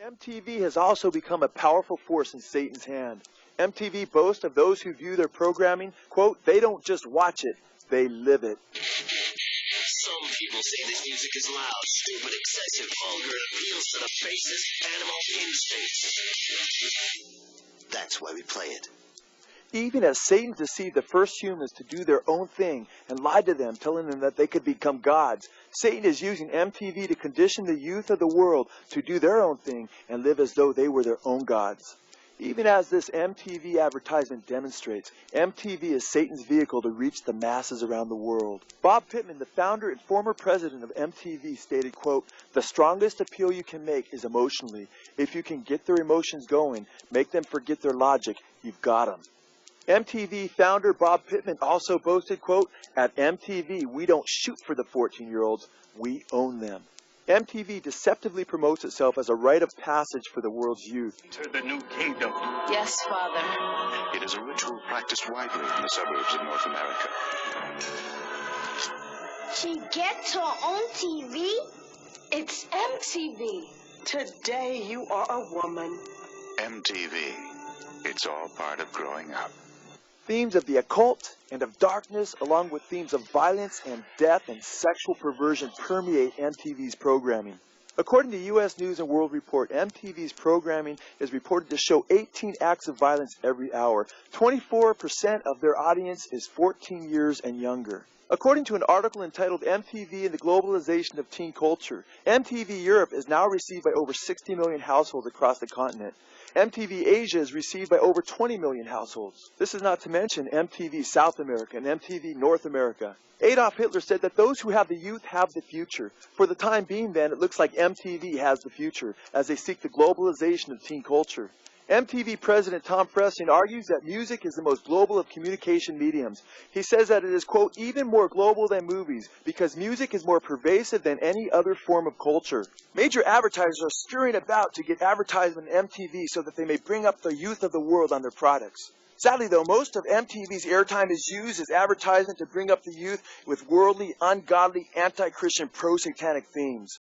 MTV has also become a powerful force in Satan's hand. MTV boasts of those who view their programming, quote, they don't just watch it, they live it. Some people say this music is loud, stupid, excessive, vulgar, and appeals to the basis animal instincts. That's why we play it. Even as Satan deceived the first humans to do their own thing and lied to them, telling them that they could become gods, Satan is using MTV to condition the youth of the world to do their own thing and live as though they were their own gods. Even as this MTV advertisement demonstrates, MTV is Satan's vehicle to reach the masses around the world. Bob Pittman, the founder and former president of MTV, stated, quote, "The strongest appeal you can make is emotionally. If you can get their emotions going, make them forget their logic, you've got them." MTV founder Bob Pittman also boasted, quote, "At MTV, we don't shoot for the 14-year-olds, we own them." MTV deceptively promotes itself as a rite of passage for the world's youth. To the new kingdom. Yes, Father. It is a ritual practiced widely in the suburbs of North America. She gets her own TV? It's MTV. Today you are a woman. MTV. It's all part of growing up. Themes of the occult and of darkness, along with themes of violence and death and sexual perversion, permeate MTV's programming. According to U.S. News and World Report, MTV's programming is reported to show 18 acts of violence every hour. 24% of their audience is 14 years and younger. According to an article entitled MTV and the Globalization of Teen Culture, MTV Europe is now received by over 60 million households across the continent. MTV Asia is received by over 20 million households. This is not to mention MTV South America and MTV North America. Adolf Hitler said that those who have the youth have the future. For the time being then, it looks like MTV has the future as they seek the globalization of teen culture. MTV President Tom Fresson argues that music is the most global of communication mediums. He says that it is, quote, even more global than movies because music is more pervasive than any other form of culture. Major advertisers are scurrying about to get advertisement on MTV so that they may bring up the youth of the world on their products. Sadly, though, most of MTV's airtime is used as advertisement to bring up the youth with worldly, ungodly, anti-Christian, pro-satanic themes.